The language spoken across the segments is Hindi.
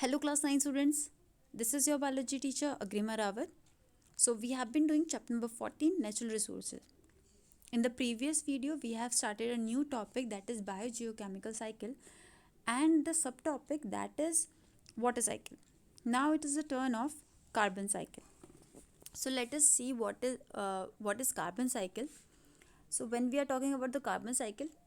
Hello class 9 students, this is your biology teacher Agrima Rawat. So we have been doing chapter number 14 natural resources. In the previous video we have started a new topic that is biogeochemical cycle and the subtopic that is water cycle. Now it is the turn of carbon cycle. So let us see what is carbon cycle. So when we are talking about the carbon cycle,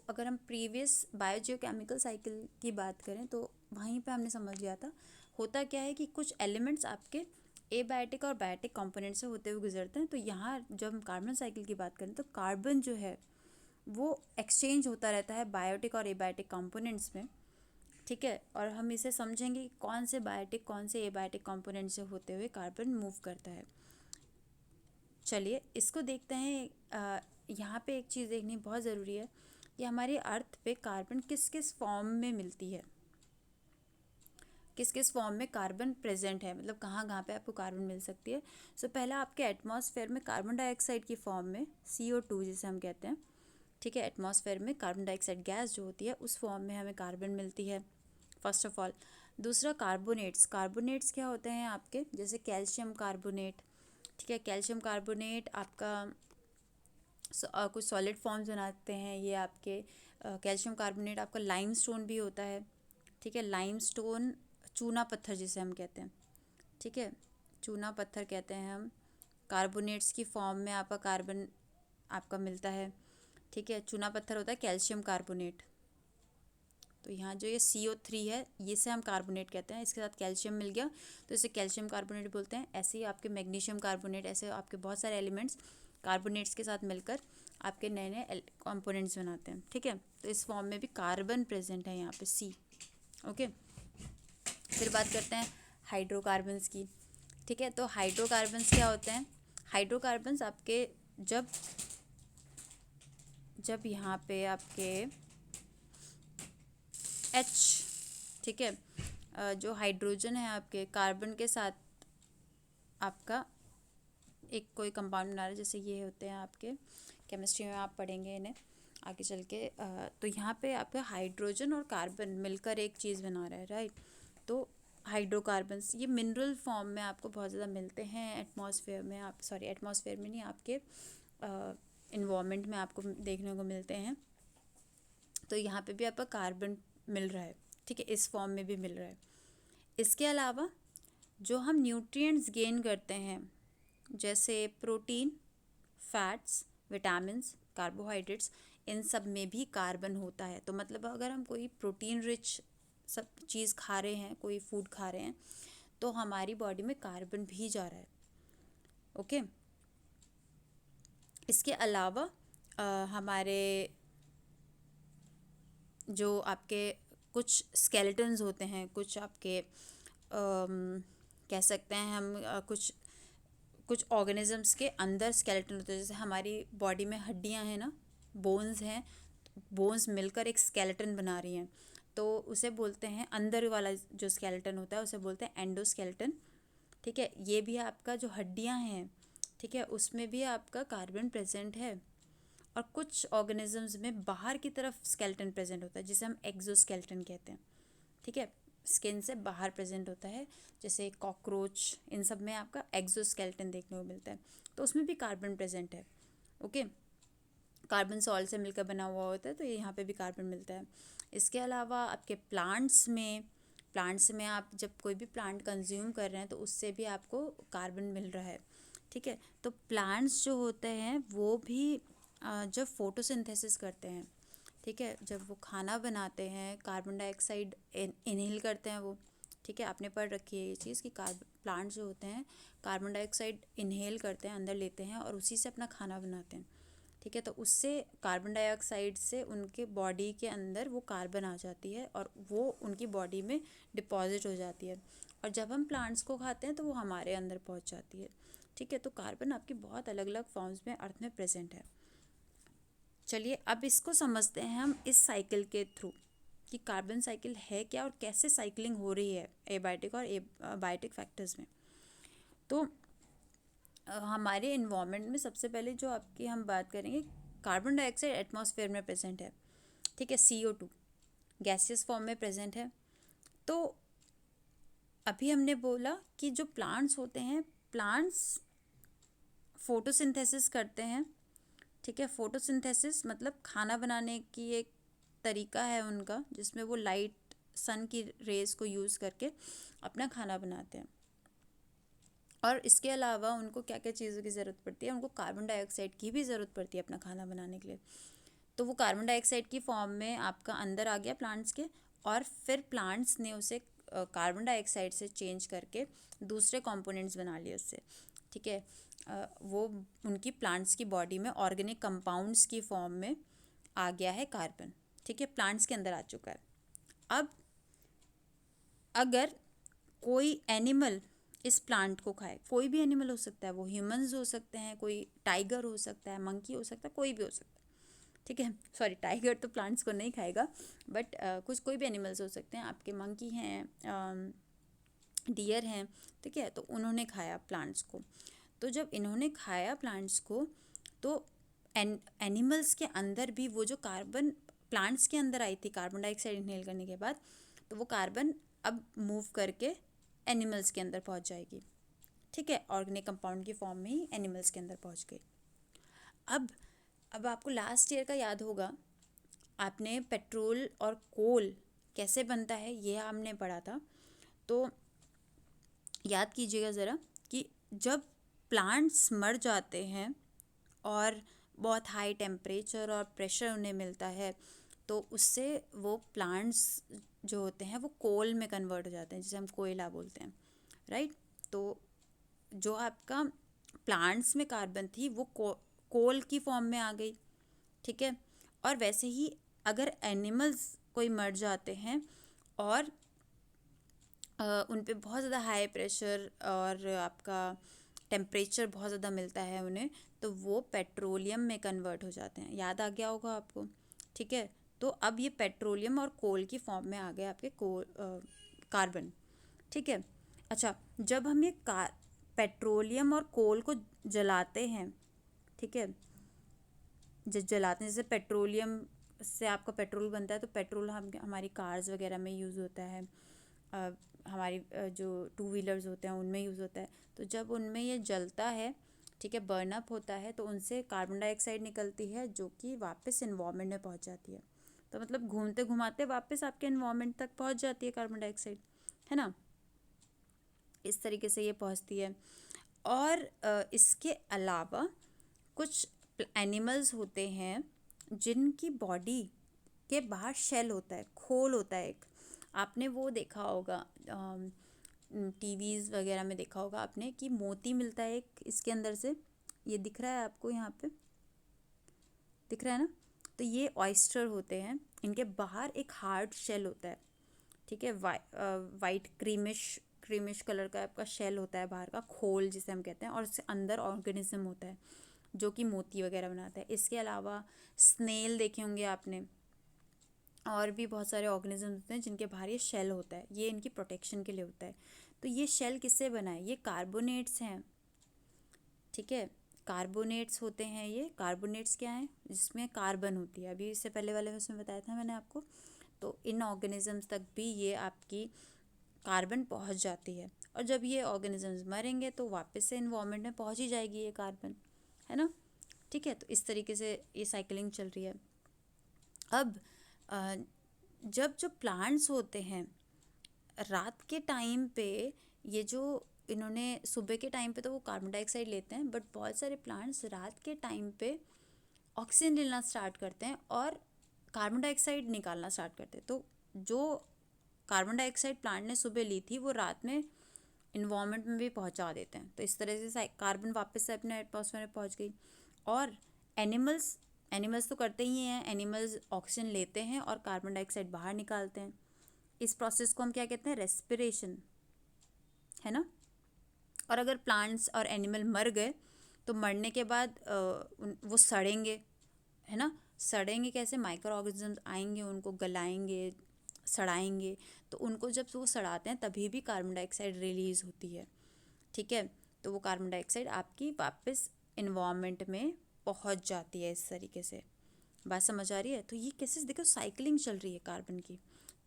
अगर हम प्रीवियस बायोजियोकेमिकल साइकिल की बात करें तो वहीं पे हमने समझ लिया था होता क्या है कि कुछ एलिमेंट्स आपके एबायोटिक और बायोटिक कंपोनेंट से होते हुए गुजरते हैं। तो यहाँ जब हम कार्बन साइकिल की बात करें तो कार्बन जो है वो एक्सचेंज होता रहता है बायोटिक और एबायोटिक कंपोनेंट्स में, ठीक है। और हम इसे समझेंगे कि कौन से बायोटिक कौन से एबायोटिक कंपोनेंट से होते हुए कार्बन मूव करता है। चलिए इसको देखते हैं। यहाँ पे एक चीज़ देखनी बहुत ज़रूरी है कि हमारी अर्थ पे कार्बन किस किस फॉर्म में मिलती है, किस किस फॉर्म में कार्बन प्रेजेंट है, मतलब कहाँ कहाँ पे आपको कार्बन मिल सकती है। सो पहला आपके एटमॉस्फेयर में कार्बन डाइऑक्साइड की फॉर्म में CO2 जिसे हम कहते हैं, ठीक है। एटमॉस्फेयर में कार्बन डाइऑक्साइड गैस जो होती है उस फॉर्म में हमें कार्बन मिलती है, फर्स्ट ऑफ ऑल। दूसरा कार्बोनेट्स, कार्बोनेट्स क्या होते हैं आपके, जैसे कैल्शियम कार्बोनेट, ठीक है। कैल्शियम कार्बोनेट आपका कुछ सॉलिड फॉर्म्स बनाते हैं ये आपके। कैल्शियम कार्बोनेट आपका लाइमस्टोन भी होता है, ठीक है। लाइमस्टोन चूना पत्थर जिसे हम कहते हैं, ठीक है, चूना पत्थर कहते हैं हम। कार्बोनेट्स की फॉर्म में आपका कार्बन आपका मिलता है, ठीक है। चूना पत्थर होता है कैल्शियम कार्बोनेट। तो यहाँ जो ये CO3 है ये से हम कार्बोनेट कहते हैं, इसके साथ कैल्शियम मिल गया तो इसे कैल्शियम कार्बोनेट बोलते हैं। ऐसे ही आपके मैग्नीशियम कार्बोनेट, ऐसे आपके बहुत सारे एलिमेंट्स कार्बोनेट्स के साथ मिलकर आपके नए नए कंपोनेंट्स बनाते हैं, ठीक है। तो इस फॉर्म में भी कार्बन प्रेजेंट है यहाँ पे C, ओके। फिर बात करते हैं हाइड्रोकार्बन्स की, ठीक है। तो हाइड्रोकार्बन्स क्या होते हैं, हाइड्रोकार्बन्स आपके जब जब यहाँ पे आपके H, ठीक है, जो हाइड्रोजन है आपके कार्बन के साथ आपका एक कोई कंपाउंड बना रहा है, जैसे ये होते हैं आपके केमिस्ट्री में आप पढ़ेंगे इन्हें आगे चल के। तो यहाँ पे आपका हाइड्रोजन और कार्बन मिलकर एक चीज़ बना रहा है, राइट। तो हाइड्रोकार्बन्स ये मिनरल फॉर्म में आपको बहुत ज़्यादा मिलते हैं एटमॉस्फेयर में, आप सॉरी एटमॉस्फेयर में नहीं, आपके इन्वायरमेंट में आपको देखने को मिलते हैं। तो यहाँ पे भी आपका कार्बन मिल रहा है, ठीक है, इस फॉर्म में भी मिल रहा है। इसके अलावा जो हम न्यूट्रिएंट्स गेन करते हैं जैसे प्रोटीन, फैट्स, विटामिन्स, कार्बोहाइड्रेट्स, इन सब में भी कार्बन होता है। तो मतलब अगर हम कोई प्रोटीन रिच सब चीज़ खा रहे हैं, कोई फूड खा रहे हैं, तो हमारी बॉडी में कार्बन भी जा रहा है, ओके। इसके अलावा हमारे जो आपके कुछ स्केलेटन्स होते हैं, कुछ आपके कह सकते हैं हम कुछ कुछ ऑर्गेनिजम्स के अंदर स्केलेटन होते हैं। जैसे हमारी बॉडी में हड्डियां हैं ना, बोन्स हैं, बोन्स मिलकर एक स्केलेटन बना रही हैं, तो उसे बोलते हैं अंदर वाला जो स्केलेटन होता है उसे बोलते हैं एंडोस्केलेटन, ठीक है। ये भी आपका जो हड्डियां हैं, ठीक है, उसमें भी आपका कार्बन प्रेजेंट है। और कुछ ऑर्गेनिजम्स में बाहर की तरफ स्केलेटन प्रेजेंट होता है जिसे हम एक्सोस्केलेटन कहते हैं, ठीक है। स्किन से बाहर प्रेजेंट होता है, जैसे कॉकरोच, इन सब में आपका एक्सोस्केलेटन देखने को मिलता है, तो उसमें भी कार्बन प्रेजेंट है, ओके। कार्बन सॉल्ट से मिलकर बना हुआ होता है, तो यहाँ पे भी कार्बन मिलता है। इसके अलावा आपके प्लांट्स में आप जब कोई भी प्लांट कंज्यूम कर रहे हैं तो उससे भी आपको कार्बन मिल रहा है, ठीक है। तो प्लांट्स जो होते हैं वो भी जब फोटोसिंथेसिस करते हैं, ठीक है, जब वो खाना बनाते हैं कार्बन डाइऑक्साइड इनहेल करते हैं वो, ठीक है। आपने पढ़ रखी है ये चीज़ कि प्लांट्स जो होते हैं कार्बन डाइऑक्साइड इनहेल करते हैं, अंदर लेते हैं और उसी से अपना खाना बनाते हैं, ठीक है। तो उससे कार्बन डाइऑक्साइड से उनके बॉडी के अंदर वो कार्बन आ जाती है और वो उनकी बॉडी में डिपॉजिट हो जाती है, और जब हम प्लांट्स को खाते हैं तो वो हमारे अंदर पहुंच जाती है, ठीक है। तो कार्बन आपकी बहुत अलग अलग फॉर्म्स में अर्थ में प्रेजेंट है। चलिए अब इसको समझते हैं हम इस साइकिल के थ्रू कि कार्बन साइकिल है क्या और कैसे साइकिलिंग हो रही है एबायोटिक और बायोटिक फैक्टर्स में। तो हमारे इन्वायरमेंट में सबसे पहले जो आपकी हम बात करेंगे, कार्बन डाइऑक्साइड एटमॉस्फेयर में प्रेजेंट है, ठीक है। CO2 गैसियस फॉर्म में प्रेजेंट है। तो अभी हमने बोला कि जो प्लांट्स होते हैं, प्लांट्स फोटोसिंथेसिस करते हैं, ठीक है। फोटोसिंथेसिस मतलब खाना बनाने की एक तरीका है उनका, जिसमें वो लाइट सन की रेज को यूज़ करके अपना खाना बनाते हैं। और इसके अलावा उनको क्या क्या चीज़ों की ज़रूरत पड़ती है, उनको कार्बन डाइऑक्साइड की भी ज़रूरत पड़ती है अपना खाना बनाने के लिए। तो वो कार्बन डाइऑक्साइड की फॉर्म में आपका अंदर आ गया प्लांट्स के, और फिर प्लांट्स ने उसे कार्बन डाइऑक्साइड से चेंज करके दूसरे कंपोनेंट्स बना लिए उससे, ठीक है। वो उनकी प्लांट्स की बॉडी में ऑर्गेनिक कंपाउंड्स की फॉर्म में आ गया है कार्बन, ठीक है, प्लांट्स के अंदर आ चुका है। अब अगर कोई एनिमल इस प्लांट को खाए, कोई भी एनिमल हो सकता है, वो ह्यूमंस हो सकते हैं, कोई टाइगर हो सकता है, मंकी हो सकता है, कोई भी हो सकता है, ठीक है। सॉरी, टाइगर तो प्लांट्स को नहीं खाएगा, बट कुछ कोई भी एनिमल्स हो सकते हैं, आपके मंकी हैं, डियर हैं, ठीक है। तो उन्होंने खाया प्लांट्स को। तो जब इन्होंने खाया प्लांट्स को, तो एनिमल्स के अंदर भी वो जो कार्बन प्लांट्स के अंदर आई थी कार्बन डाइऑक्साइड इनहेल करने के बाद, तो वो कार्बन अब मूव करके एनिमल्स के अंदर पहुंच जाएगी, ठीक है। ऑर्गेनिक कंपाउंड की फॉर्म में ही एनिमल्स के अंदर पहुंच गई। अब अब आपको लास्ट ईयर का याद होगा, आपने पेट्रोल और कोल कैसे बनता है ये हमने पढ़ा था। तो याद कीजिएगा ज़रा कि जब प्लांट्स मर जाते हैं और बहुत हाई टेम्परेचर और प्रेशर उन्हें मिलता है, तो उससे वो प्लांट्स जो होते हैं वो कोल में कन्वर्ट हो जाते हैं, जिसे हम कोयला बोलते हैं, राइट। तो जो आपका प्लांट्स में कार्बन थी वो कोल की फॉर्म में आ गई, ठीक है। और वैसे ही अगर एनिमल्स कोई मर जाते हैं और उन पे बहुत ज़्यादा हाई प्रेशर और आपका टेम्परेचर बहुत ज़्यादा मिलता है उन्हें, तो वो पेट्रोलियम में कन्वर्ट हो जाते हैं। याद आ गया होगा आपको, ठीक है। तो अब ये पेट्रोलियम और कोल की फॉर्म में आ गए आपके कार्बन, ठीक है। अच्छा, जब हम ये पेट्रोलियम और कोल को जलाते हैं, ठीक है, जलाते हैं, जैसे पेट्रोलियम से आपका पेट्रोल बनता है, तो पेट्रोल हमारी कार्स वगैरह में यूज़ होता है, हमारी जो टू व्हीलर्स होते हैं उनमें यूज़ होता है। तो जब उनमें ये जलता है, ठीक है, बर्नअप होता है, तो उनसे कार्बन डाइऑक्साइड निकलती है जो कि वापस इन्वायरमेंट में पहुंच जाती है। तो मतलब घूमते घुमाते वापस आपके इन्वायरमेंट तक पहुंच जाती है कार्बन डाइऑक्साइड, है ना। इस तरीके से ये पहुंचती है। और इसके अलावा कुछ एनिमल्स होते हैं जिनकी बॉडी के बाहर शेल होता है, खोल होता है एक। आपने वो देखा होगा, टीवीज़ वगैरह में देखा होगा आपने कि मोती मिलता है एक इसके अंदर से। ये दिख रहा है आपको, यहाँ पे दिख रहा है ना। तो ये ऑयस्टर होते हैं, इनके बाहर एक हार्ड शेल होता है, ठीक है। वाइट क्रीमिश क्रीमिश कलर का आपका शेल होता है बाहर का, खोल जिसे हम कहते हैं, और इसके अंदर ऑर्गेनिज्म होता है जो कि मोती वगैरह बनाता है। इसके अलावा स्नेल देखे होंगे आपने, और भी बहुत सारे ऑर्गेनिज्म होते हैं जिनके बाहर ये शेल होता है, ये इनकी प्रोटेक्शन के लिए होता है। तो ये शेल किससे बना है, ये कार्बोनेट्स हैं, ठीक है। कार्बोनेट्स होते हैं ये। कार्बोनेट्स क्या हैं, जिसमें कार्बन होती है, अभी इससे पहले वाले में उसमें बताया था मैंने आपको। तो इन ऑर्गेनिजम्स तक भी ये आपकी कार्बन पहुंच जाती है, और जब ये ऑर्गेनिजम्स मरेंगे तो वापस से इन्वायरमेंट में पहुंच ही जाएगी ये कार्बन, है ना, ठीक है। तो इस तरीके से ये साइकिलिंग चल रही है। अब जब जो प्लांट्स होते हैं रात के टाइम पे, ये जो इन्होंने सुबह के टाइम पे तो वो कार्बन डाइऑक्साइड लेते हैं, बट बहुत सारे प्लांट्स रात के टाइम पे ऑक्सीजन लेना स्टार्ट करते हैं और कार्बन डाइऑक्साइड निकालना स्टार्ट करते हैं। तो जो कार्बन डाइऑक्साइड प्लांट ने सुबह ली थी वो रात में इन्वायरमेंट में भी पहुंचा देते हैं। तो इस तरह से कार्बन वापस से अपने एटमॉस्फेयर में पहुंच गई। और एनिमल्स एनिमल्स तो करते ही हैं, एनिमल्स ऑक्सीजन लेते हैं और कार्बन डाइऑक्साइड बाहर निकालते हैं। इस प्रोसेस को हम क्या कहते हैं, रेस्पिरेशन, है ना। और अगर प्लांट्स और एनिमल मर गए तो मरने के बाद वो सड़ेंगे, है ना। सड़ेंगे कैसे, माइक्रो ऑर्गेनिजम्स आएंगे, उनको गलाएंगे, सड़ाएंगे। तो उनको जब वो सड़ाते हैं तभी भी कार्बन डाइऑक्साइड रिलीज़ होती है, ठीक है। तो वो कार्बन डाइऑक्साइड आपकी वापस इन्वायरमेंट में पहुंच जाती है। इस तरीके से बात समझ आ रही है। तो ये कैसे, देखो साइकिलिंग चल रही है कार्बन की,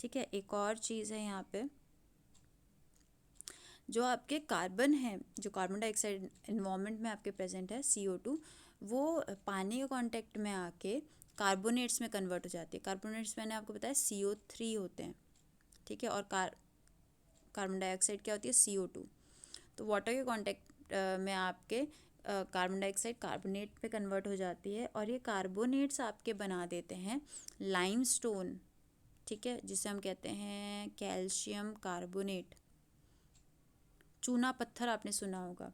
ठीक है। एक और चीज़ है यहाँ पे, जो आपके कार्बन है, जो कार्बन डाइऑक्साइड इन्वायरमेंट में आपके प्रेजेंट है CO2, वो पानी के कांटेक्ट में आके कार्बोनेट्स में कन्वर्ट हो जाती है। कार्बोनेट्स मैंने आपको बताया CO3 होते हैं, ठीक है, और कार्बन डाइऑक्साइड क्या होती है, CO2। तो वाटर के कांटेक्ट में आपके कार्बन डाइऑक्साइड कार्बोनेट पे कन्वर्ट हो जाती है, और ये कार्बोनेट्स आपके बना देते हैं लाइमस्टोन, ठीक है, जिसे हम कहते हैं कैल्शियम कार्बोनेट। चूना पत्थर आपने सुना होगा,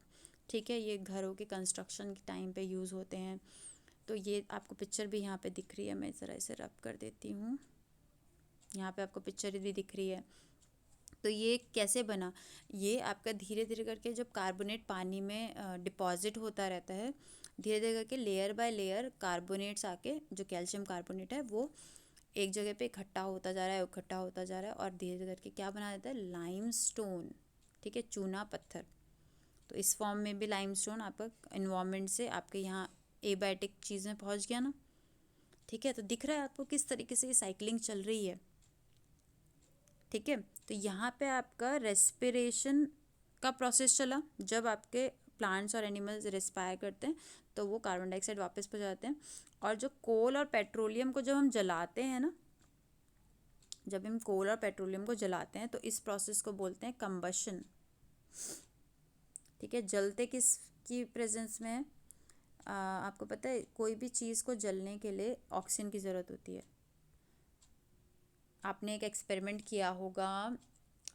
ठीक है, ये घरों के कंस्ट्रक्शन के टाइम पे यूज़ होते हैं। तो ये आपको पिक्चर भी यहाँ पे दिख रही है, मैं ज़रा इसे रब कर देती हूँ, यहाँ पे आपको पिक्चर भी दिख रही है। तो ये कैसे बना, ये आपका धीरे धीरे करके जब कार्बोनेट पानी में डिपॉजिट होता रहता है, धीरे धीरे करके लेयर बाय लेयर कार्बोनेट्स आके, जो कैल्शियम कार्बोनेट है वो एक जगह पे इकट्ठा होता जा रहा है, इकट्ठा होता जा रहा है, और धीरे धीरे करके क्या बना देता है, लाइमस्टोन, ठीक है, चूना पत्थर। तो इस फॉर्म में भी लाइमस्टोन आपका इन्वायरमेंट से आपके यहाँ एबायोटिक चीज़ में पहुँच गया ना, ठीक है। तो दिख रहा है आपको किस तरीके से ये साइकिलिंग चल रही है, ठीक है। तो यहाँ पे आपका रेस्पिरेशन का प्रोसेस चला, जब आपके प्लांट्स और एनिमल्स रेस्पायर करते हैं तो वो कार्बन डाइऑक्साइड वापस पहुँचाते हैं। और जो कोल और पेट्रोलियम को जब हम जलाते हैं ना, जब हम कोल और पेट्रोलियम को जलाते हैं तो इस प्रोसेस को बोलते हैं कंबशन, ठीक है। जलते किस की प्रेजेंस में है, आपको पता है कोई भी चीज़ को जलने के लिए ऑक्सीजन की ज़रूरत होती है। आपने एक एक्सपेरिमेंट किया होगा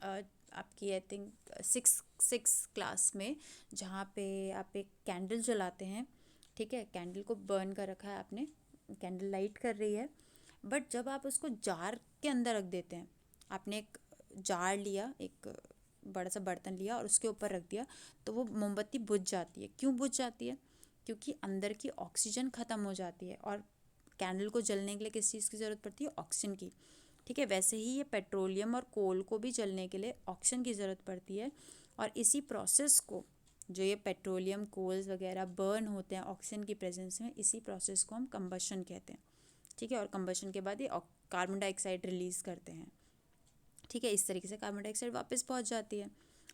आपकी आई थिंक सिक्स क्लास में, जहाँ पे आप एक कैंडल जलाते हैं, ठीक है, कैंडल को बर्न कर रखा है आपने, कैंडल लाइट कर रही है, बट जब आप उसको जार के अंदर रख देते हैं, आपने एक जार लिया, एक बड़ा सा बर्तन लिया और उसके ऊपर रख दिया, तो वो मोमबत्ती बुझ जाती है। क्यों बुझ जाती है, क्योंकि अंदर की ऑक्सीजन ख़त्म हो जाती है, और कैंडल को जलने के लिए किस चीज़ की ज़रूरत पड़ती है, ऑक्सीजन की, ठीक है। वैसे ही ये पेट्रोलियम और कोल को भी जलने के लिए ऑक्सीजन की ज़रूरत पड़ती है, और इसी प्रोसेस को, जो ये पेट्रोलियम कोल्स वगैरह बर्न होते हैं ऑक्सीजन की प्रेजेंस में, इसी प्रोसेस को हम कंबशन कहते हैं, ठीक है। और कंबशन के बाद ये कार्बन डाइऑक्साइड रिलीज़ करते हैं, ठीक है। इस तरीके से कार्बन डाइऑक्साइड वापस पहुंच जाती है।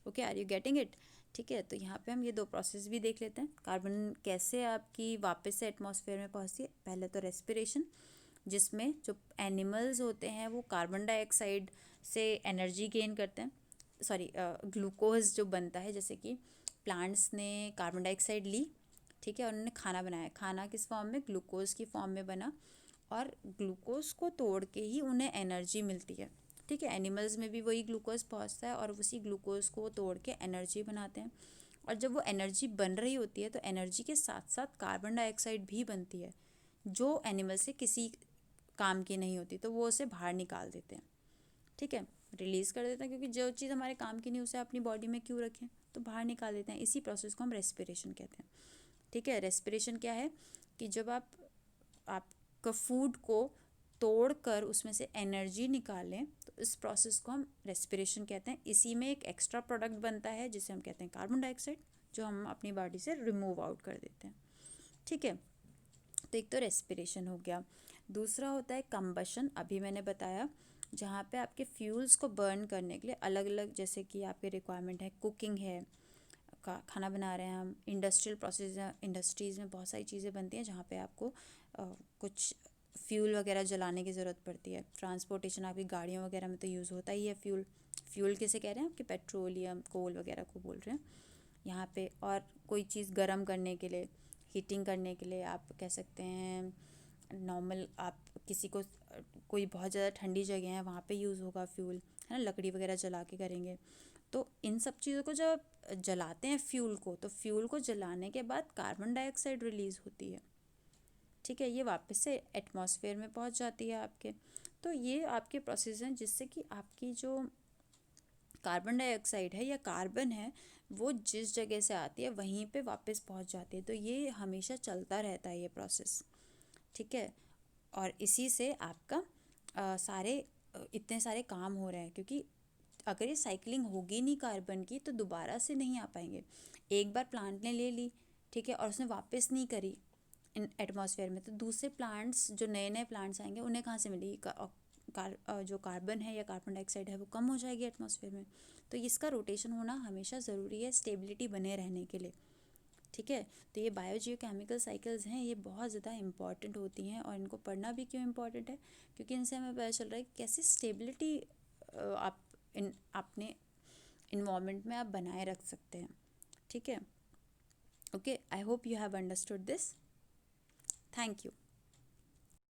Okay, are you getting it, ठीक है। तो यहाँ पे हम ये दो प्रोसेस भी देख लेते हैं, कार्बन कैसे आपकी वापस से एटमॉस्फेयर में पहुँचती है। पहले तो रेस्पिरेशन, जिसमें जो एनिमल्स होते हैं वो कार्बन डाइऑक्साइड से एनर्जी गेन करते हैं, सॉरी ग्लूकोज जो बनता है, जैसे कि प्लांट्स ने कार्बन डाइऑक्साइड ली, ठीक है, और उन्होंने खाना बनाया, खाना किस फॉर्म में, ग्लूकोज की फॉर्म में बना, और ग्लूकोज को तोड़ के ही उन्हें एनर्जी मिलती है, ठीक है। एनिमल्स में भी वही ग्लूकोज पहुंचता है, और उसी ग्लूकोज को तोड़ के एनर्जी बनाते हैं। और जब वो एनर्जी बन रही होती है तो एनर्जी के साथ साथ कार्बन डाइऑक्साइड भी बनती है, जो एनिमल से किसी काम की नहीं होती, तो वो उसे बाहर निकाल देते हैं, ठीक है, रिलीज़ कर देते हैं, क्योंकि जो चीज़ हमारे काम की नहीं उसे अपनी बॉडी में क्यों रखें, तो बाहर निकाल देते हैं। इसी प्रोसेस को हम रेस्पिरेशन कहते हैं, ठीक है। रेस्पिरेशन क्या है कि जब आपका फूड को तोड़ कर उसमें से एनर्जी निकालें, तो इस प्रोसेस को हम रेस्पिरेशन कहते हैं। इसी में एक एक्स्ट्रा प्रोडक्ट बनता है जिसे हम कहते हैं कार्बन डाइऑक्साइड, जो हम अपनी बॉडी से रिमूव आउट कर देते हैं, ठीक है। तो एक तो रेस्पिरेशन हो गया, दूसरा होता है कंबशन, अभी मैंने बताया, जहाँ पे आपके फ्यूल्स को बर्न करने के लिए अलग अलग, जैसे कि आपके रिक्वायरमेंट है, कुकिंग है, खाना बना रहे हैं हम, इंडस्ट्रियल प्रोसेस, इंडस्ट्रीज़ में बहुत सारी चीज़ें बनती हैं जहाँ पे आपको कुछ फ्यूल वगैरह जलाने की ज़रूरत पड़ती है। ट्रांसपोर्टेशन, आपकी गाड़ियों वगैरह में तो यूज़ होता ही है फ्यूल। फ्यूल किसे कह रहे हैं, आपके पेट्रोलियम कोल वगैरह को बोल रहे हैं यहाँ पे। और कोई चीज़ गर्म करने के लिए, हीटिंग करने के लिए आप कह सकते हैं नॉर्मल, आप किसी को, कोई बहुत ज़्यादा ठंडी जगह है वहाँ पे यूज़ होगा फ्यूल, है ना, लकड़ी वगैरह जला के करेंगे। तो इन सब चीज़ों को जब जलाते हैं फ्यूल को, तो फ्यूल को जलाने के बाद कार्बन डाइऑक्साइड रिलीज़ होती है, ठीक है, ये वापस से एटमॉस्फेयर में पहुंच जाती है आपके। तो ये आपके प्रोसेस हैं जिससे कि आपकी जो कार्बन डाइऑक्साइड है या कार्बन है, वो जिस जगह से आती है वहीं पे वापस पहुंच जाती है। तो ये हमेशा चलता रहता है ये प्रोसेस, ठीक है। और इसी से आपका इतने सारे काम हो रहे हैं, क्योंकि अगर ये साइकिलिंग होगी नहीं कार्बन की तो दोबारा से नहीं आ पाएंगे। एक बार प्लांट ने ले ली, ठीक है, और उसने वापस नहीं करी इन एटमॉस्फेयर में, तो दूसरे प्लांट्स, जो नए नए प्लांट्स आएंगे, उन्हें कहाँ से मिलेगी जो कार्बन है या कार्बन डाइऑक्साइड है वो कम हो जाएगी एटमॉस्फेयर में। तो इसका रोटेशन होना हमेशा ज़रूरी है स्टेबिलिटी बने रहने के लिए। ठीक है, तो ये बायोजियोकेमिकल साइकिल्स हैं, ये बहुत ज़्यादा इम्पॉर्टेंट होती हैं और इनको पढ़ना भी क्यों इम्पॉर्टेंट है, क्योंकि इनसे हमें पता चल रहा है कि कैसे स्टेबिलिटी आप अपने इन्वायरमेंट में आप बनाए रख सकते हैं। ठीक है, okay, I hope you have understood this. Thank you.